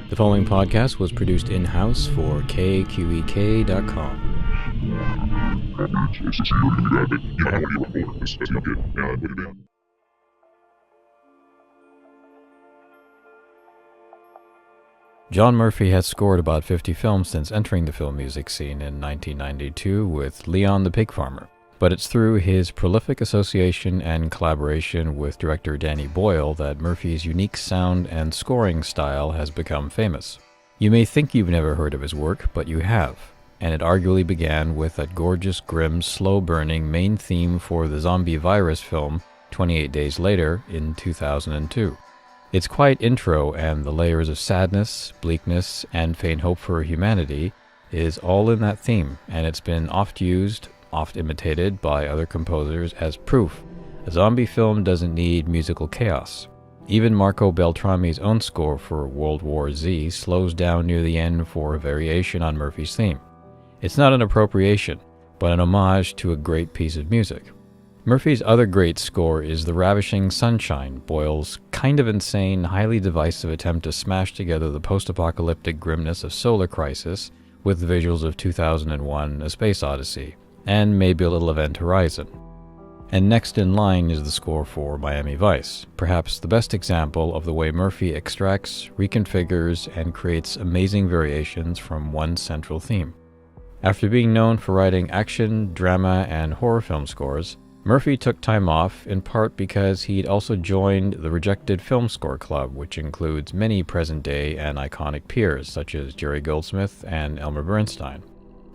The following podcast was produced in-house for KQEK.com. John Murphy has scored about 50 films since entering the film music scene in 1992 with Leon the Pig Farmer, but it's through his prolific association and collaboration with director Danny Boyle that Murphy's unique sound and scoring style has become famous. You may think you've never heard of his work, but you have, and it arguably began with that gorgeous, grim, slow-burning main theme for the zombie virus film 28 Days Later in 2002. Its quiet intro and the layers of sadness, bleakness, and faint hope for humanity is all in that theme, and it's been oft used, oft imitated by other composers as proof a zombie film doesn't need musical chaos. Even Marco Beltrami's own score for World War Z slows down near the end for a variation on Murphy's theme. It's not an appropriation, but an homage to a great piece of music. Murphy's other great score is The Ravishing Sunshine, Boyle's kind of insane, highly divisive attempt to smash together the post-apocalyptic grimness of Solar Crisis with the visuals of 2001: A Space Odyssey, and maybe a little Event Horizon. And next in line is the score for Miami Vice, perhaps the best example of the way Murphy extracts, reconfigures, and creates amazing variations from one central theme. After being known for writing action, drama, and horror film scores, Murphy took time off in part because he'd also joined the Rejected Filmscore Club, which includes many present-day and iconic peers such as Jerry Goldsmith and Elmer Bernstein.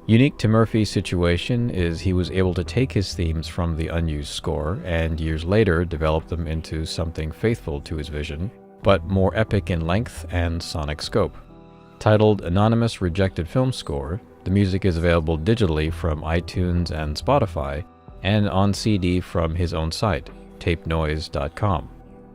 Unique to Murphy's situation is he was able to take his themes from the unused score and years later develop them into something faithful to his vision, but more epic in length and sonic scope. Titled Anonymous Rejected Filmscore, the music is available digitally from iTunes and Spotify, and on CD from his own site, tapenoise.com.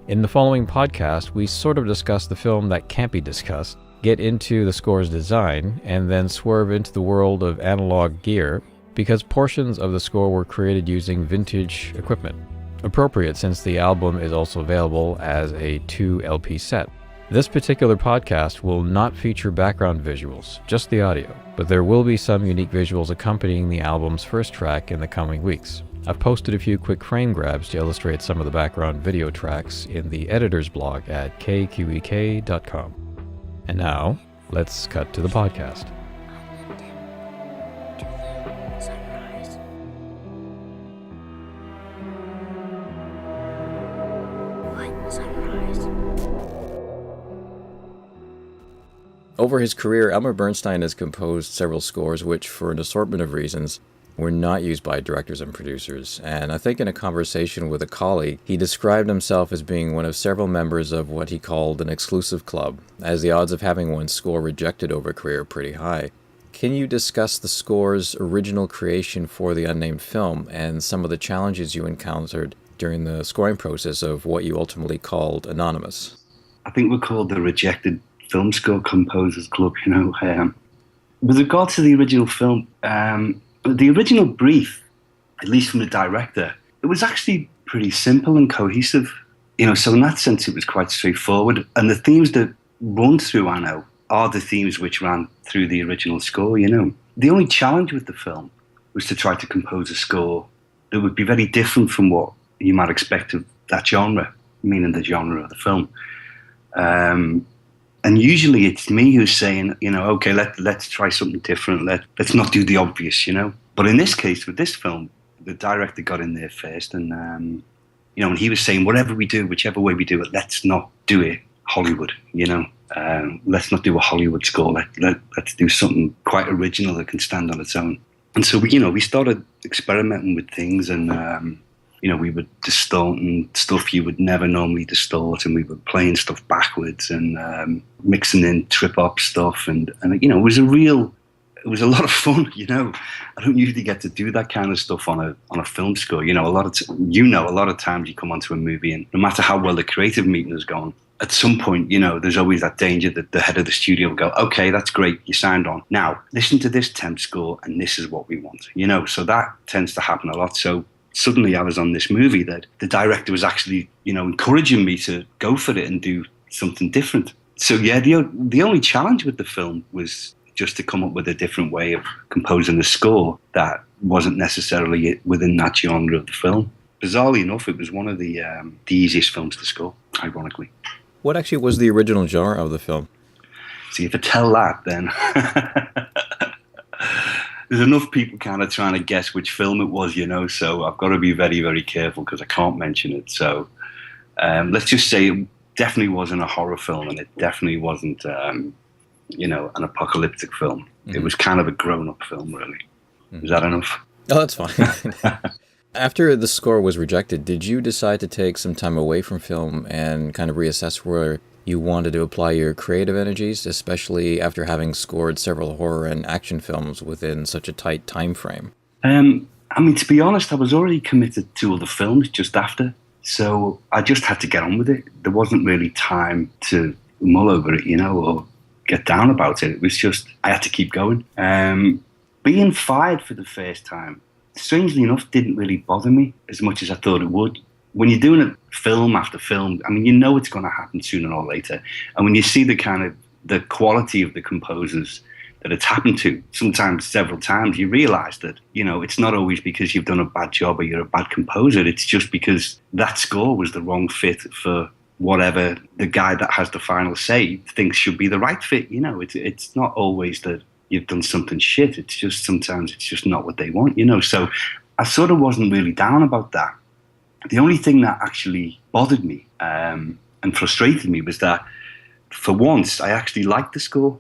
In the following podcast, we sort of discuss the film that can't be discussed, get into the score's design, and then swerve into the world of analog gear, because portions of the score were created using vintage equipment. Appropriate since the album is also available as a 2 LP set. This particular podcast will not feature background visuals, just the audio, but there will be some unique visuals accompanying the album's first track in the coming weeks. I've posted a few quick frame grabs to illustrate some of the background video tracks in the editor's blog at KQEK.com. And now, let's cut to the podcast. Over his career, Elmer Bernstein has composed several scores which, for an assortment of reasons, were not used by directors and producers. And I think in a conversation with a colleague, he described himself as being one of several members of what he called an exclusive club, as the odds of having one's score rejected over a career are pretty high. Can you discuss the score's original creation for the unnamed film and some of the challenges you encountered during the scoring process of what you ultimately called Anonymous? I think we're called the Rejected Filmscore Composers Club, With regard to the original film, the original brief, at least from the director, it was actually pretty simple and cohesive. So in that sense, it was quite straightforward. And the themes that run through Anno are the themes which ran through the original score, The only challenge with the film was to try to compose a score that would be very different from what you might expect of that genre, meaning the genre of the film. And usually it's me who's saying, okay, let's try something different. Let's not do the obvious, But in this case, with this film, the director got in there first, and and he was saying, whatever we do, whichever way we do it, let's not do it Hollywood, Let's not do a Hollywood score. Let's do something quite original that can stand on its own. And so we started experimenting with things, and we were distorting stuff you would never normally distort, and we were playing stuff backwards and mixing in trip-hop stuff, and it was a lot of fun. I don't usually get to do that kind of stuff on a film score. A lot of times you come onto a movie, and no matter how well the creative meeting has gone, at some point, there's always that danger that the head of the studio will go, okay, that's great, you signed on. Now, listen to this temp score, and this is what we want. So that tends to happen a lot. So suddenly I was on this movie that the director was actually, encouraging me to go for it and do something different. So yeah, the only challenge with the film was just to come up with a different way of composing the score that wasn't necessarily within that genre of the film. Bizarrely enough, it was one of the easiest films to score, ironically. What actually was the original genre of the film? See, if I tell that, then there's enough people kind of trying to guess which film it was, so I've got to be very, very careful because I can't mention it. So let's just say it definitely wasn't a horror film, and it definitely wasn't, an apocalyptic film. Mm-hmm. It was kind of a grown-up film, really. Mm-hmm. Is that enough? Oh, that's fine. After the score was rejected, did you decide to take some time away from film and kind of reassess where you wanted to apply your creative energies, especially after having scored several horror and action films within such a tight time frame? To be honest, I was already committed to other films just after, so I just had to get on with it. There wasn't really time to mull over it, or get down about it. It was just, I had to keep going. Being fired for the first time, strangely enough, didn't really bother me as much as I thought it would. When you're doing it film after film, it's going to happen sooner or later. And when you see the quality of the composers that it's happened to, sometimes several times, you realize that, it's not always because you've done a bad job or you're a bad composer. It's just because that score was the wrong fit for whatever the guy that has the final say thinks should be the right fit. It's not always that you've done something shit. It's just sometimes it's just not what they want, So I sort of wasn't really down about that. The only thing that actually bothered me and frustrated me was that for once I actually liked the score.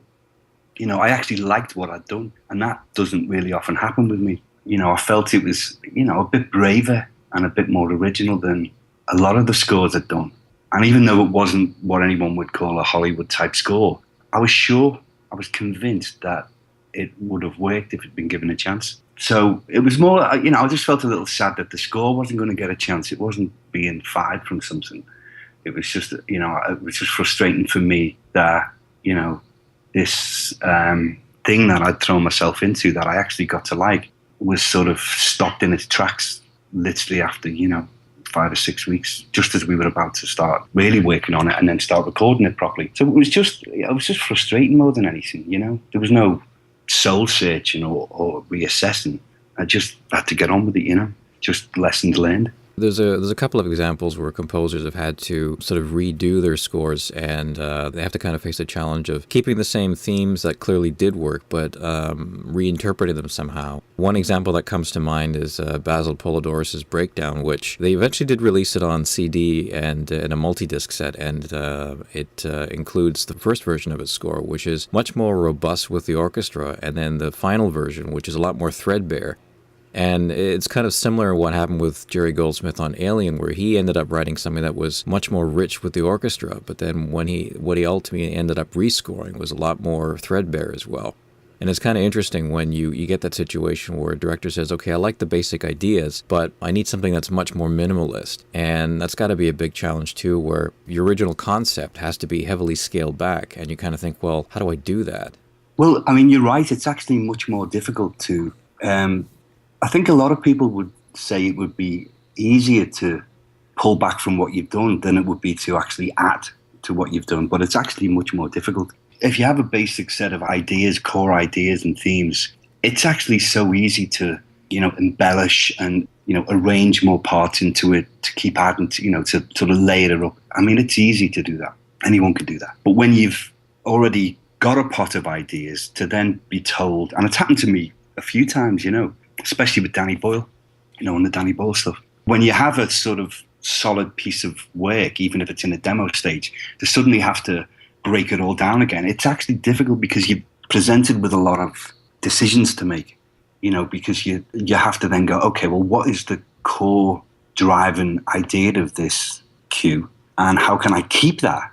I actually liked what I'd done, and that doesn't really often happen with me. I felt it was, a bit braver and a bit more original than a lot of the scores I'd done. And even though it wasn't what anyone would call a Hollywood-type score, I was convinced that it would have worked if it'd been given a chance. So it was more, I just felt a little sad that the score wasn't going to get a chance. It wasn't being fired from something. It was just, it was just frustrating for me that, this thing that I'd thrown myself into that I actually got to like was sort of stopped in its tracks literally after, 5 or 6 weeks, just as we were about to start really working on it and then start recording it properly. So it was just frustrating more than anything, There was no soul searching or reassessing. I just had to get on with it, just lessons learned. There's a couple of examples where composers have had to sort of redo their scores, and they have to kind of face the challenge of keeping the same themes that clearly did work, but reinterpreting them somehow. One example that comes to mind is Basil Polidorus's Breakdown, which they eventually did release it on CD and in a multi-disc set, and it includes the first version of its score, which is much more robust with the orchestra, and then the final version, which is a lot more threadbare. And it's kind of similar to what happened with Jerry Goldsmith on Alien, where he ended up writing something that was much more rich with the orchestra, but then what he ultimately ended up rescoring was a lot more threadbare as well. And it's kind of interesting when you get that situation where a director says, okay, I like the basic ideas, but I need something that's much more minimalist. And that's got to be a big challenge too, where your original concept has to be heavily scaled back, and you kind of think, well, how do I do that? Well, you're right. It's actually much more difficult to... I think a lot of people would say it would be easier to pull back from what you've done than it would be to actually add to what you've done, but it's actually much more difficult. If you have a basic set of ideas, core ideas and themes, it's actually so easy to, embellish and, arrange more parts into it, to keep adding, to sort of layer it up. It's easy to do that. Anyone can do that. But when you've already got a pot of ideas, to then be told, and it's happened to me a few times, especially with Danny Boyle, and the Danny Boyle stuff. When you have a sort of solid piece of work, even if it's in a demo stage, to suddenly have to break it all down again, it's actually difficult because you're presented with a lot of decisions to make, because you have to then go, okay, well, what is the core driving idea of this cue? And how can I keep that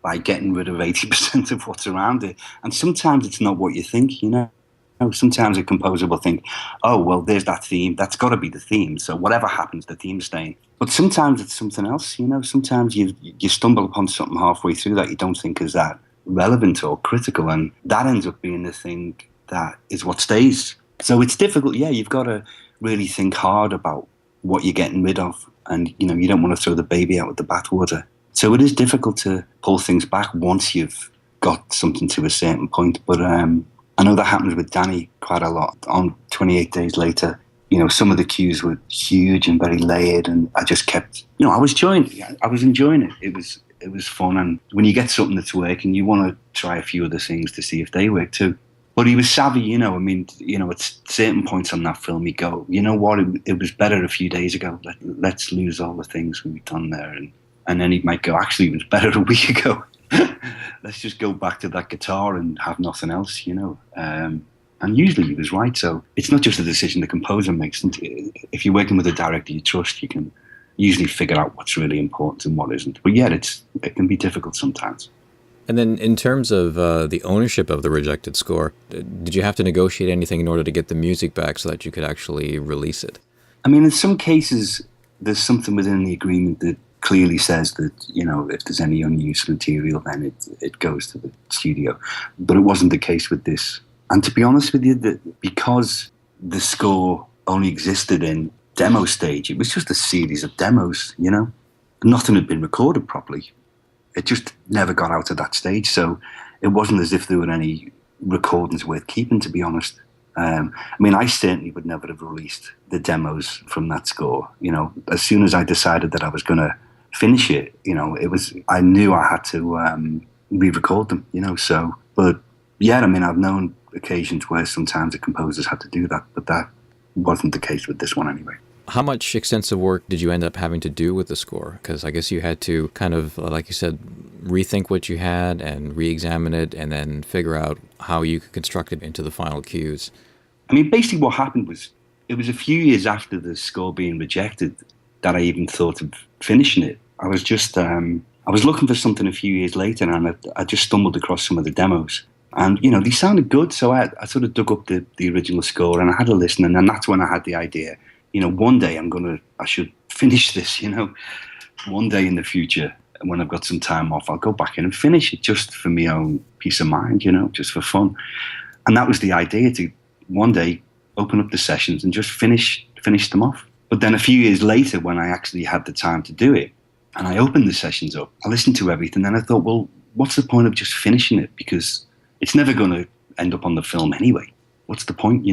by getting rid of 80% of what's around it? And sometimes it's not what you think, Sometimes a composer will think, oh, well, there's that theme. That's got to be the theme. So whatever happens, the theme's staying. But sometimes it's something else, Sometimes you stumble upon something halfway through that you don't think is that relevant or critical, and that ends up being the thing that is what stays. So it's difficult. Yeah, you've got to really think hard about what you're getting rid of, and you don't want to throw the baby out with the bathwater. So it is difficult to pull things back once you've got something to a certain point. But I know that happens with Danny quite a lot. On 28 Days Later, some of the cues were huge and very layered, and I just kept, I was enjoying it. It was fun, and when you get something that's working, you want to try a few other things to see if they work too. But he was savvy, at certain points on that film, he'd go, you know what, it was better a few days ago. Let's lose all the things we've done there. And then he might go, actually, it was better a week ago. Let's just go back to that guitar and have nothing else, And usually he was right. So it's not just a decision the composer makes. If you're working with a director you trust, you can usually figure out what's really important and what isn't. But yeah, it can be difficult sometimes. And then in terms of the ownership of the Rejected score, did you have to negotiate anything in order to get the music back so that you could actually release it? I mean, in some cases, there's something within the agreement that clearly says that, if there's any unused material, then it goes to the studio. But it wasn't the case with this. And to be honest with you, because the score only existed in demo stage, it was just a series of demos, Nothing had been recorded properly. It just never got out of that stage. So it wasn't as if there were any recordings worth keeping, to be honest. I certainly would never have released the demos from that score. As soon as I decided that I was going to finish it, I knew I had to re-record them, So, but yeah, I've known occasions where sometimes the composers had to do that, but that wasn't the case with this one anyway. How much extensive work did you end up having to do with the score? Because I guess you had to kind of, like you said, rethink what you had and re-examine it and then figure out how you could construct it into the final cues. Basically what happened was, it was a few years after the score being rejected that I even thought of finishing it. I was just, I was looking for something a few years later, and I just stumbled across some of the demos. And, they sounded good, so I sort of dug up the original score, and I had a listen, and then that's when I had the idea, one day I should finish this, one day in the future, when I've got some time off, I'll go back in and finish it just for my own peace of mind, just for fun. And that was the idea, to one day open up the sessions and just finish them off. But then a few years later, when I actually had the time to do it, and I opened the sessions up, I listened to everything, and I thought, well, what's the point of just finishing it? Because it's never going to end up on the film anyway. What's the point,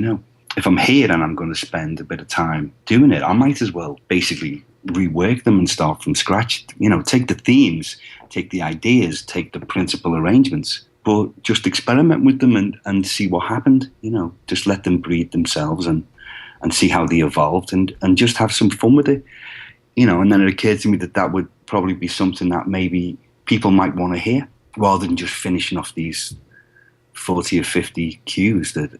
If I'm here and I'm going to spend a bit of time doing it, I might as well basically rework them and start from scratch. Take the themes, take the ideas, take the principal arrangements, but just experiment with them and see what happened. Just let them breed themselves and see how they evolved and just have some fun with it. And then it occurred to me that would probably be something that maybe people might want to hear, rather than just finishing off these 40 or 50 cues that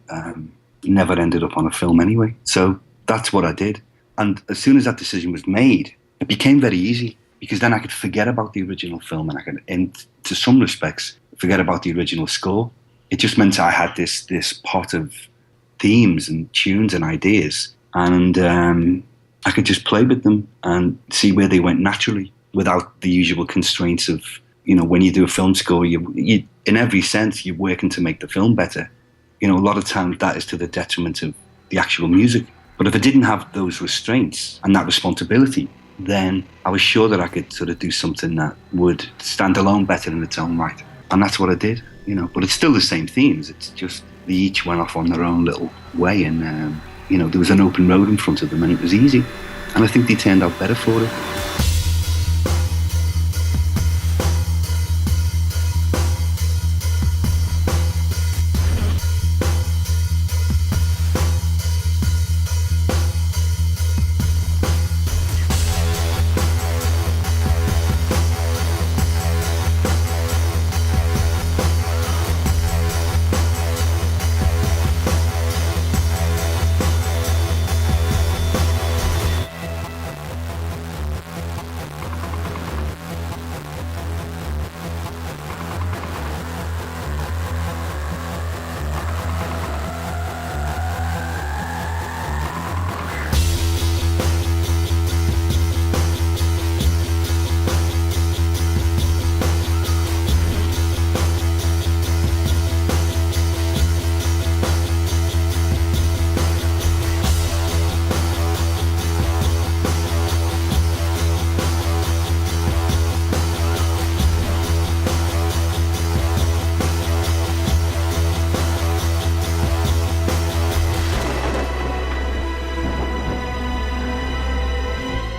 never ended up on a film anyway. So that's what I did. And as soon as that decision was made, it became very easy, because then I could forget about the original film, and I could, in to some respects, forget about the original score. It just meant I had this pot of themes and tunes and ideas, and I could just play with them and see where they went naturally, without the usual constraints of, when you do a film score, you in every sense, you're working to make the film better. A lot of times that is to the detriment of the actual music. But if I didn't have those restraints and that responsibility, then I was sure that I could sort of do something that would stand alone better in its own right. And that's what I did, But it's still the same themes. It's just they each went off on their own little way, and, there was an open road in front of them, and it was easy. And I think they turned out better for it.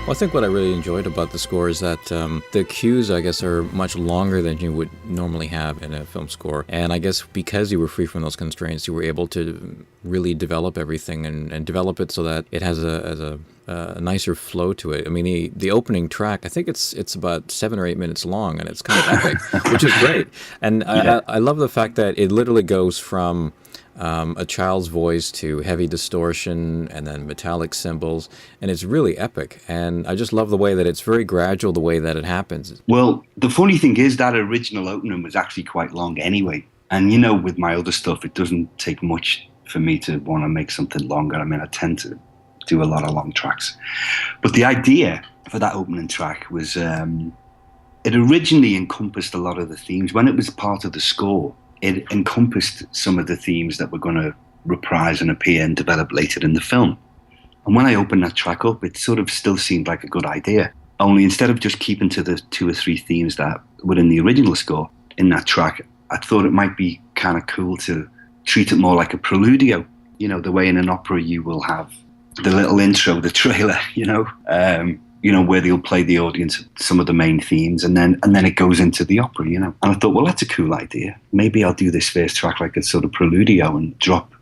Well, I think what I really enjoyed about the score is that the cues, I guess, are much longer than you would normally have in a film score. And I guess because you were free from those constraints, you were able to really develop everything and develop it so that it has a nicer flow to it. I mean, the opening track, I think it's about 7 or 8 minutes long, and it's kind of epic, which is great. And yeah. I love the fact that it literally goes from a child's voice to heavy distortion and then metallic cymbals, and it's really epic. And I just love the way that it's very gradual, the way that it happens. Well, the funny thing is that original opening was actually quite long anyway. And, you know, with my other stuff, it doesn't take much for me to want to make something longer. I mean, I tend to do a lot of long tracks. But the idea for that opening track was, it originally encompassed a lot of the themes. When it was part of the score, it encompassed some of the themes that were going to reprise and appear and develop later in the film. And when I opened that track up, it sort of still seemed like a good idea. Only instead of just keeping to the 2 or 3 themes that were in the original score in that track, I thought it might be kind of cool to treat it more like a preludio. You know, the way in an opera you will have the little intro, the trailer, where they'll play the audience some of the main themes, and then it goes into the opera, you know. And I thought, well, that's a cool idea. Maybe I'll do this first track like a sort of preludio and drop,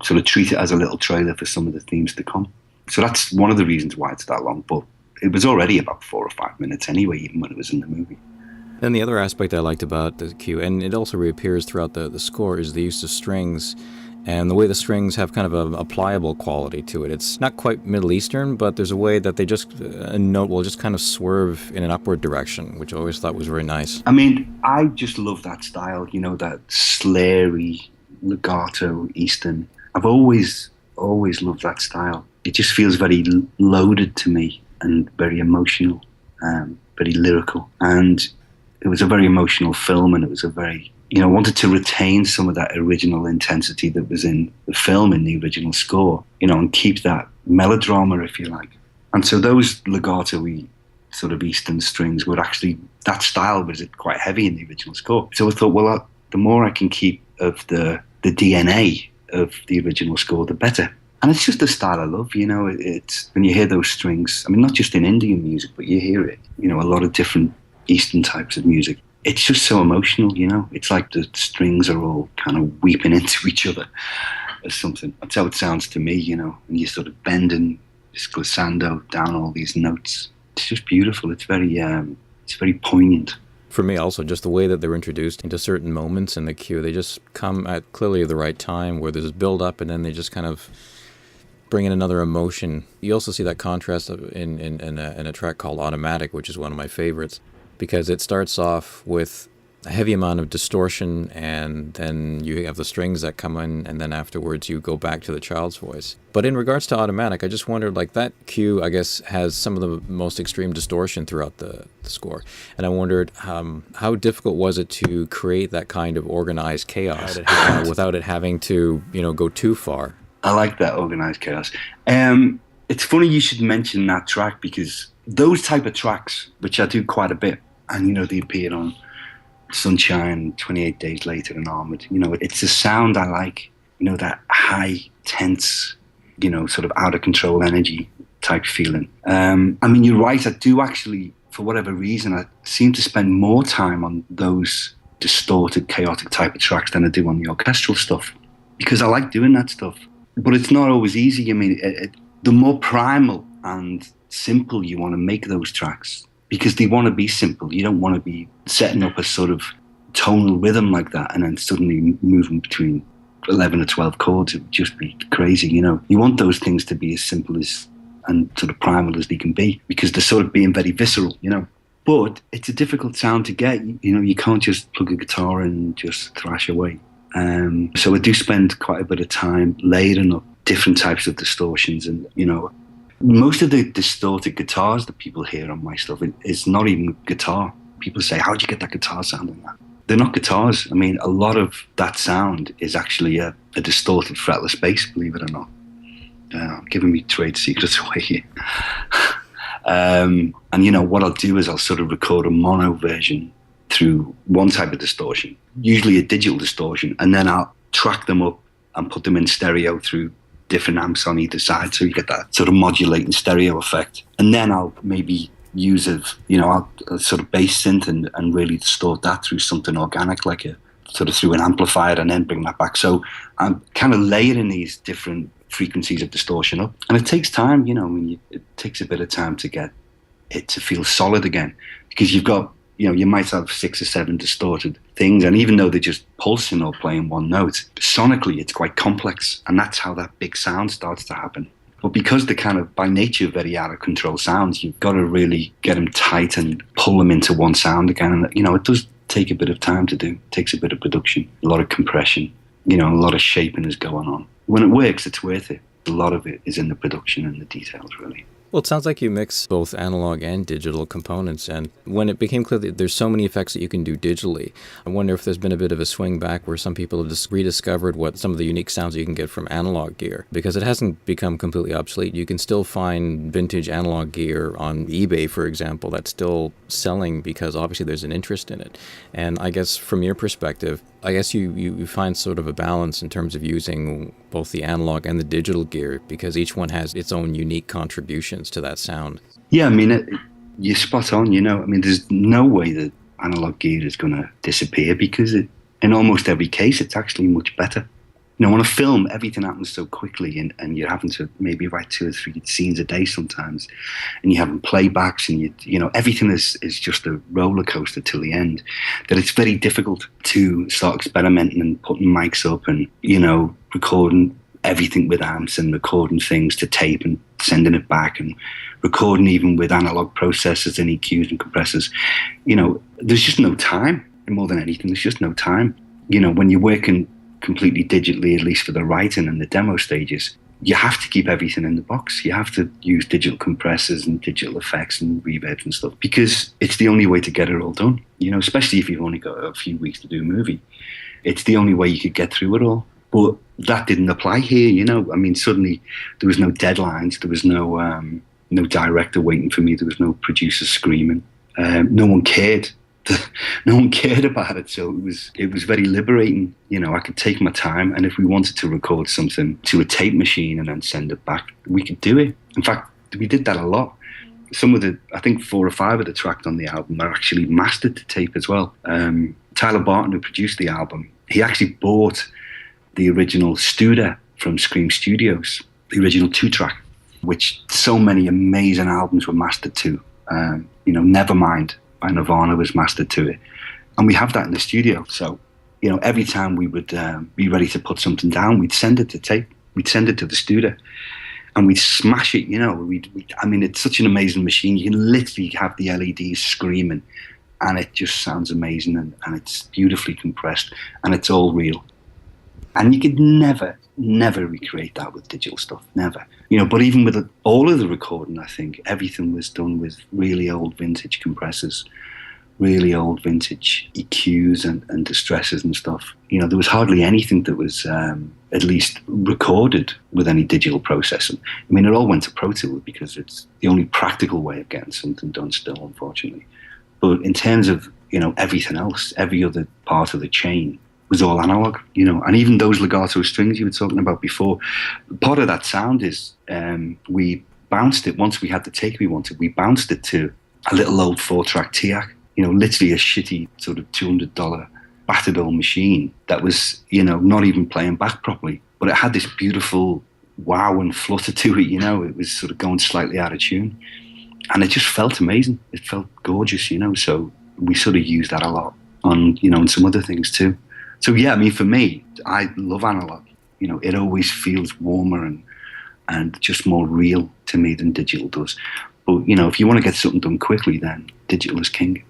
sort of treat it as a little trailer for some of the themes to come. So that's one of the reasons why it's that long, but it was already about 4 or 5 minutes anyway, even when it was in the movie. And the other aspect I liked about the cue, and it also reappears throughout the score, is the use of strings. And the way the strings have kind of a pliable quality to it. It's not quite Middle Eastern, but there's a way that they just, a note will just kind of swerve in an upward direction, which I always thought was very nice. I mean, I just love that style, that slurry, legato, Eastern. I've always loved that style. It just feels very loaded to me and very emotional, very lyrical. And it was a very emotional film, and it was a very... I wanted to retain some of that original intensity that was in the film, in the original score, and keep that melodrama, if you like. And so those legato-y sort of Eastern strings were actually, that style was quite heavy in the original score. So I thought, well, the more I can keep of the DNA of the original score, the better. And it's just a style I love, it's when you hear those strings, I mean, not just in Indian music, but you hear it, a lot of different Eastern types of music. It's just so emotional, It's like the strings are all kind of weeping into each other or something. That's how it sounds to me, and you're sort of bending this glissando down all these notes. It's just beautiful. It's very poignant. For me also, just the way that they're introduced into certain moments in the cue, they just come at clearly the right time where there's build up, and then they just kind of bring in another emotion. You also see that contrast in a track called Automatic, which is one of my favorites, because it starts off with a heavy amount of distortion, and then you have the strings that come in, and then afterwards you go back to the child's voice. But in regards to Automatic, I just wondered, like, that cue, I guess, has some of the most extreme distortion throughout the score. And I wondered how difficult was it to create that kind of organized chaos without it having to, go too far? I like that organized chaos. It's funny you should mention that track, because those type of tracks, which I do quite a bit, and they appeared on Sunshine, 28 Days Later, and Armored. It's a sound I like. That high, tense, sort of out of control energy type feeling. I mean, you're right. I do actually, for whatever reason, I seem to spend more time on those distorted, chaotic type of tracks than I do on the orchestral stuff, because I like doing that stuff. But it's not always easy. I mean, the more primal and simple you want to make those tracks, because they want to be simple. You don't want to be setting up a sort of tonal rhythm like that and then suddenly moving between 11 or 12 chords. It would just be crazy, You want those things to be as simple as and sort of primal as they can be, because they're sort of being very visceral, But it's a difficult sound to get. You can't just plug a guitar in and just thrash away. So I do spend quite a bit of time layering up different types of distortions, and, most of the distorted guitars that people hear on my stuff is not even guitar. People say, how'd you get that guitar sound in that? They're not guitars. I mean, a lot of that sound is actually a distorted fretless bass, believe it or not. Giving me trade secrets away here. And, what I'll do is I'll sort of record a mono version through one type of distortion, usually a digital distortion, and then I'll track them up and put them in stereo through different amps on either side, so you get that sort of modulating stereo effect. And then I'll maybe use a sort of bass synth and really distort that through something organic, like a sort of through an amplifier, and then bring that back. So I'm kind of layering these different frequencies of distortion up, and it takes time. It takes a bit of time to get it to feel solid again, because you've got, you might have 6 or 7 distorted things, and even though they're just pulsing or playing one note, sonically it's quite complex, and that's how that big sound starts to happen. But because they're kind of by nature very out of control sounds, you've got to really get them tight and pull them into one sound again. And it does take a bit of time to do. It takes a bit of production, a lot of compression, a lot of shaping is going on. When it works, it's worth it. A lot of it is in the production and the details, really. Well, it sounds like you mix both analog and digital components, and when it became clear that there's so many effects that you can do digitally, I wonder if there's been a bit of a swing back where some people have just rediscovered what some of the unique sounds that you can get from analog gear, because it hasn't become completely obsolete. You can still find vintage analog gear on eBay, for example, that's still selling because obviously there's an interest in it. And I guess from your perspective, I guess you find sort of a balance in terms of using both the analog and the digital gear, because each one has its own unique contributions to that sound. Yeah, you're spot on. There's no way that analog gear is going to disappear, because in almost every case, it's actually much better. On a film, everything happens so quickly, and you're having to maybe write 2 or 3 scenes a day sometimes, and you're having playbacks, and everything is just a roller coaster till the end, that it's very difficult to start experimenting and putting mics up and, recording everything with amps and recording things to tape and sending it back and recording even with analog processors and EQs and compressors. There's just no time. More than anything, there's just no time. When you're working completely digitally, at least for the writing and the demo stages, you have to keep everything in the box. You have to use digital compressors and digital effects and reverbs and stuff, because it's the only way to get it all done, especially if you've only got a few weeks to do a movie. It's the only way you could get through it all. But that didn't apply here, suddenly there was no deadlines, there was no director waiting for me, there was no producer screaming. No one cared. No one cared about it, so it was very liberating. I could take my time, and if we wanted to record something to a tape machine and then send it back, we could do it. In fact, we did that a lot. Some of I think 4 or 5 of the tracks on the album are actually mastered to tape as well. Tyler Barton, who produced the album, he actually bought the original Studer from Scream Studios, the original 2-track, which so many amazing albums were mastered to. Nevermind by Nirvana was mastered to it. And we have that in the studio. So, every time we would be ready to put something down, we'd send it to tape. We'd send it to the studio. And we'd smash it, it's such an amazing machine. You can literally have the LEDs screaming, and it just sounds amazing, and it's beautifully compressed, and it's all real. And you could never recreate that with digital stuff, never. But even with all of the recording, I think everything was done with really old vintage compressors, really old vintage EQs and distressors and stuff. There was hardly anything that was at least recorded with any digital processing. It all went to Pro Tools because it's the only practical way of getting something done still, unfortunately. But in terms of, everything else, every other part of the chain was all analog, and even those legato strings you were talking about before, part of that sound is we bounced it, once we had the take we wanted, we bounced it to a little old 4-track TIAC, literally a shitty sort of $200 battered old machine that was, not even playing back properly, but it had this beautiful wow and flutter to it, it was sort of going slightly out of tune, and it just felt amazing. It felt gorgeous, so we sort of used that a lot on, and some other things too. So yeah, for me, I love analog. It always feels warmer and just more real to me than digital does. But, if you want to get something done quickly, then digital is king.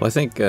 Well, I think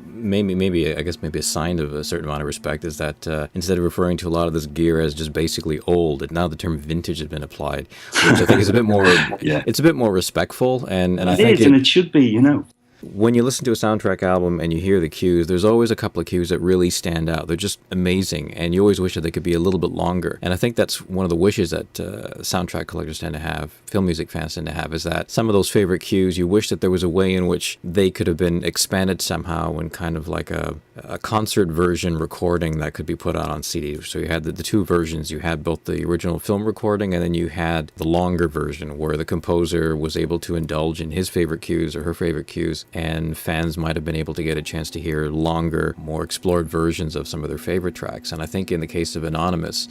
maybe a sign of a certain amount of respect is that instead of referring to a lot of this gear as just basically old, and now the term vintage has been applied, which I think is a bit more. Yeah. It's a bit more respectful, and I It think is, and it should be, you know. When you listen to a soundtrack album and you hear the cues, there's always a couple of cues that really stand out. They're just amazing, and you always wish that they could be a little bit longer. And I think that's one of the wishes that soundtrack collectors tend to have, film music fans tend to have, is that some of those favorite cues, you wish that there was a way in which they could have been expanded somehow in kind of like a concert version recording that could be put out on CD. So you had the two versions. You had both the original film recording, and then you had the longer version where the composer was able to indulge in his favorite cues or her favorite cues, and fans might have been able to get a chance to hear longer, more explored versions of some of their favorite tracks. And I think in the case of Anonymous,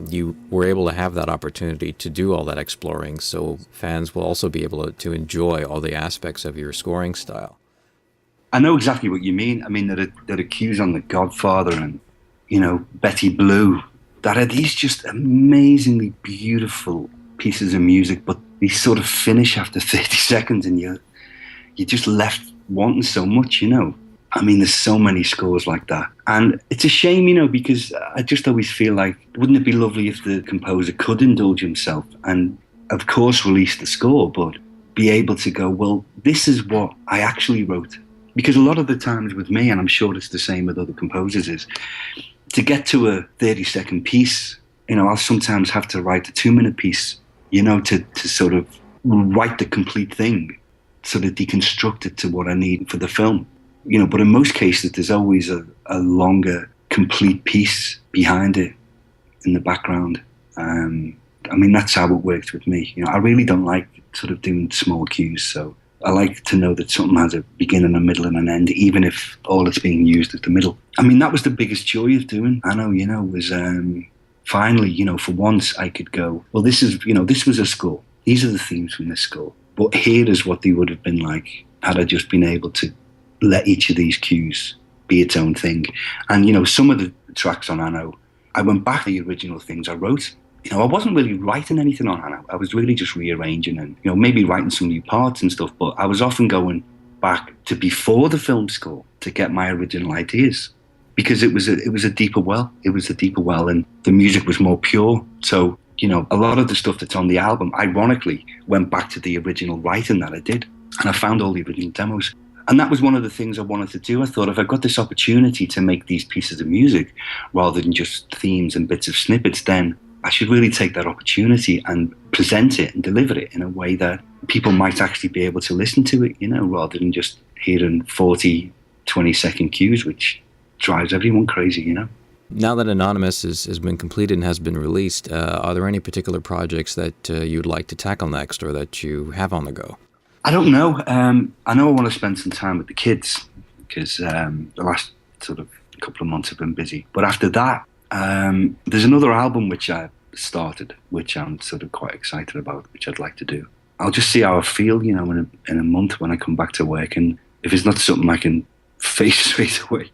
you were able to have that opportunity to do all that exploring, so fans will also be able to enjoy all the aspects of your scoring style. I know exactly what you mean. I mean, there are cues on The Godfather and, you know, Betty Blue that are these just amazingly beautiful pieces of music, but they sort of finish after 30 seconds and you're just left wanting so much, you know. I mean, there's so many scores like that. And it's a shame, you know, because I just always feel like, wouldn't it be lovely if the composer could indulge himself and, of course, release the score, but be able to go, well, this is what I actually wrote. Because a lot of the times with me, and I'm sure it's the same with other composers, is to get to a 30-second piece, you know, I'll sometimes have to write a 2-minute piece, you know, to sort of write the complete thing, sort of deconstruct it to what I need for the film. You know, but in most cases, there's always a longer, complete piece behind it in the background. I mean, that's how it works with me. You know, I really don't like sort of doing small cues, so I like to know that something has a beginning, a middle, and an end, even if all it's being used is the middle. I mean, that was the biggest joy of doing, I know, you know, was finally, you know, for once I could go, well, this is, you know, this was a score. These are the themes from this score. But here is what they would have been like had I just been able to let each of these cues be its own thing. And, you know, some of the tracks on Anno, I went back to the original things I wrote. You know, I wasn't really writing anything on Anno. I was really just rearranging and, you know, maybe writing some new parts and stuff, but I was often going back to before the film score to get my original ideas because it was a deeper well. It was a deeper well and the music was more pure. So, you know, a lot of the stuff that's on the album, ironically, went back to the original writing that I did. And I found all the original demos. And that was one of the things I wanted to do. I thought if I got this opportunity to make these pieces of music rather than just themes and bits of snippets, then I should really take that opportunity and present it and deliver it in a way that people might actually be able to listen to it, you know, rather than just hearing 40, 20-second cues, which drives everyone crazy, you know. Now that Anonymous has been completed and has been released, are there any particular projects that you'd like to tackle next or that you have on the go? I don't know. I know I want to spend some time with the kids because the last sort of couple of months have been busy. But after that, there's another album which I started, which I'm sort of quite excited about, which I'd like to do. I'll just see how I feel, you know, in a month when I come back to work. And if it's not something I can face straight away,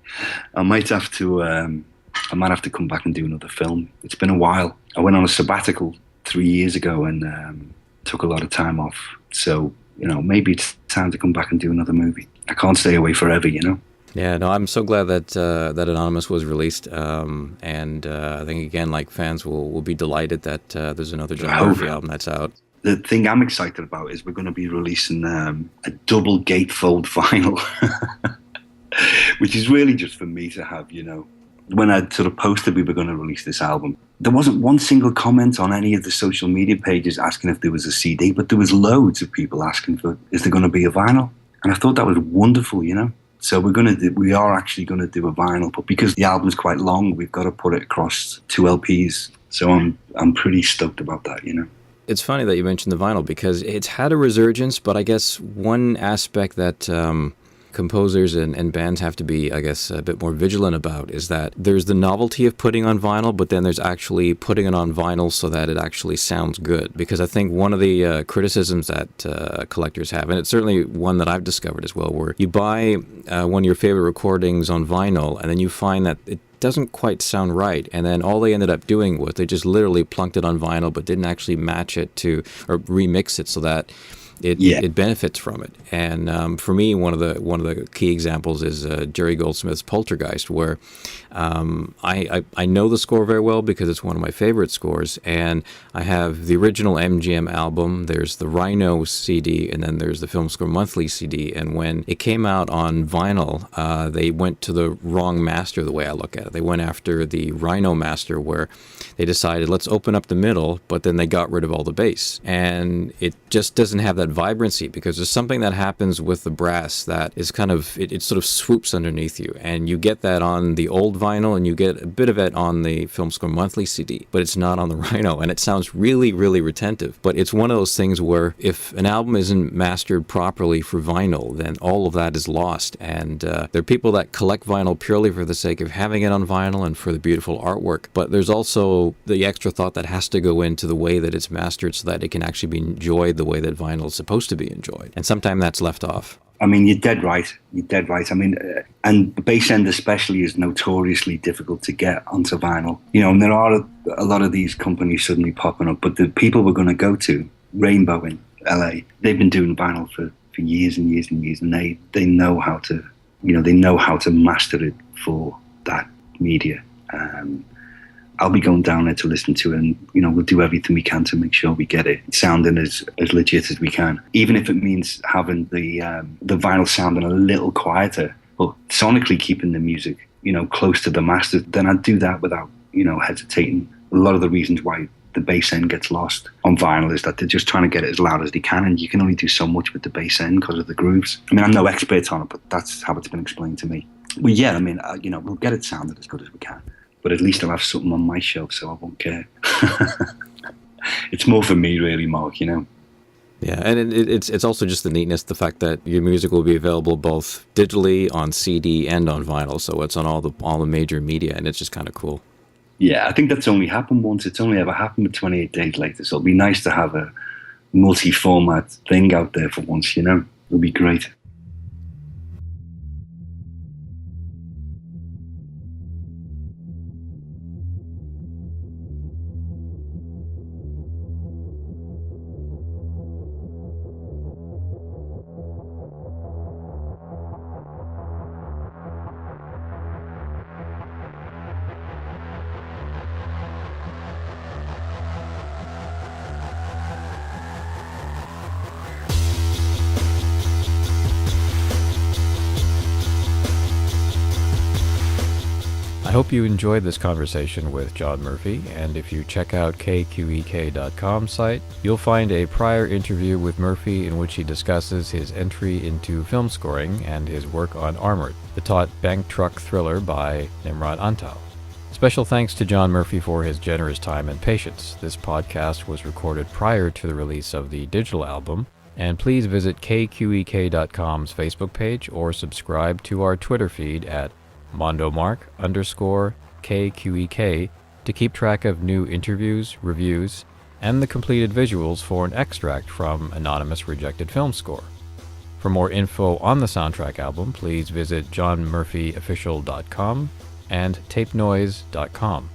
I might have to come back and do another film. It's been a while. I went on a sabbatical 3 years ago and took a lot of time off. So, you know, maybe it's time to come back and do another movie. I can't stay away forever, you know. Yeah, no, I'm so glad that that Anonymous was released, and I think again, like fans will be delighted that there's another John Murphy album that's out. The thing I'm excited about is we're going to be releasing a double gatefold vinyl, which is really just for me to have, you know. When I sort of posted we were going to release this album, there wasn't one single comment on any of the social media pages asking if there was a CD, but there was loads of people asking for, is there going to be a vinyl? And I thought that was wonderful, you know. So we are actually going to do a vinyl, but because the album's quite long, we've got to put it across 2 LPs. So I'm pretty stoked about that, you know. It's funny that you mentioned the vinyl because it's had a resurgence, but I guess one aspect that composers and bands have to be, I guess, a bit more vigilant about is that there's the novelty of putting on vinyl, but then there's actually putting it on vinyl so that it actually sounds good. Because I think one of the criticisms that collectors have, and it's certainly one that I've discovered as well, where you buy one of your favorite recordings on vinyl and then you find that it doesn't quite sound right, and then all they ended up doing was they just literally plunked it on vinyl but didn't actually match it to or remix it so that it benefits from it. And for me, one of the key examples is Jerry Goldsmith's Poltergeist, where I know the score very well because it's one of my favorite scores, and I have the original MGM album, there's the Rhino CD, and then there's the Film Score Monthly CD. And when it came out on vinyl, they went to the wrong master, the way I look at it. They went after the Rhino master, where they decided, let's open up the middle, but then they got rid of all the bass. And it just doesn't have that vibrancy, because there's something that happens with the brass that is kind of, it sort of swoops underneath you. And you get that on the old vinyl, and you get a bit of it on the Film Score Monthly CD, but it's not on the Rhino. And it sounds really, really retentive. But it's one of those things where if an album isn't mastered properly for vinyl, then all of that is lost. And there are people that collect vinyl purely for the sake of having it on vinyl and for the beautiful artwork. But there's also the extra thought that has to go into the way that it's mastered so that it can actually be enjoyed the way that vinyl is supposed to be enjoyed. And sometimes that's left off. I mean, you're dead right. You're dead right. I mean, and the bass end especially is notoriously difficult to get onto vinyl. You know, and there are a lot of these companies suddenly popping up. But the people we're going to go to, Rainbow in LA, they've been doing vinyl for years and years and years, and they know how to, they know how to master it for that media. I'll be going down there to listen to it, and we'll do everything we can to make sure we get it sounding as legit as we can, even if it means having the vinyl sounding a little quieter, but sonically keeping the music close to the master. Then I'd do that without hesitating. A lot of the reasons why the bass end gets lost on vinyl is that they're just trying to get it as loud as they can, and you can only do so much with the bass end because of the grooves. I mean, I'm no expert on it, but that's how it's been explained to me. Well, yeah, I mean, we'll get it sounded as good as we can. But at least I'll have something on my shelf, so I won't care. It's more for me, really, Mark, Yeah, and it's also just the neatness, the fact that your music will be available both digitally, on CD, and on vinyl. So it's on all the major media, and it's just kind of cool. Yeah, I think that's only happened once. It's only ever happened with 28 Days Later. So it'll be nice to have a multi-format thing out there for once, It'll be great. I hope you enjoyed this conversation with John Murphy, and if you check out KQEK.com site, you'll find a prior interview with Murphy in which he discusses his entry into film scoring and his work on Armored, the taut bank truck thriller by Nimrod Antal. Special thanks to John Murphy for his generous time and patience. This podcast was recorded prior to the release of the digital album, and please visit KQEK.com's Facebook page or subscribe to our Twitter feed at mondomark_KQEK to keep track of new interviews, reviews, and the completed visuals for an extract from Anonymous Rejected Filmscore. For more info on the soundtrack album, please visit johnmurphyofficial.com and tapenoise.com.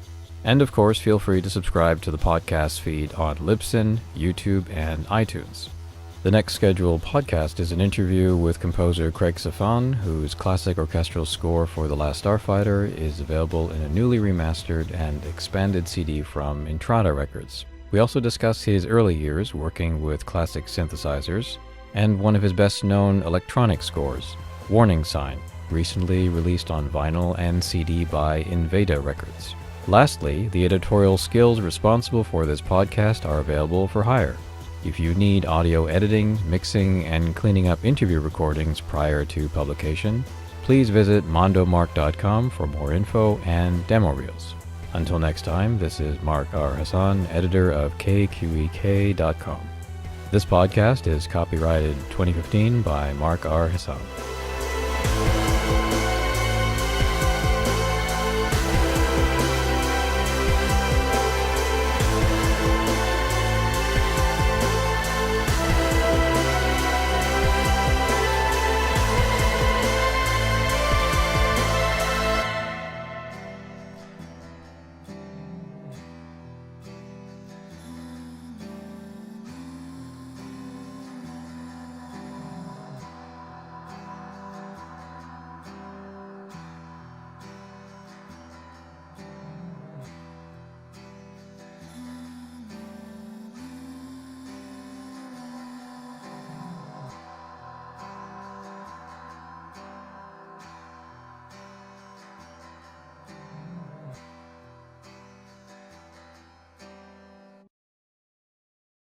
And of course, feel free to subscribe to the podcast feed on Libsyn, YouTube, and iTunes. The next scheduled podcast is an interview with composer Craig Safan, whose classic orchestral score for The Last Starfighter is available in a newly remastered and expanded CD from Intrada Records. We also discuss his early years working with classic synthesizers, and one of his best-known electronic scores, Warning Sign, recently released on vinyl and CD by Invada Records. Lastly, the editorial skills responsible for this podcast are available for hire. If you need audio editing, mixing, and cleaning up interview recordings prior to publication, please visit mondomark.com for more info and demo reels. Until next time, this is Mark R. Hassan, editor of KQEK.com. This podcast is copyrighted 2015 by Mark R. Hassan.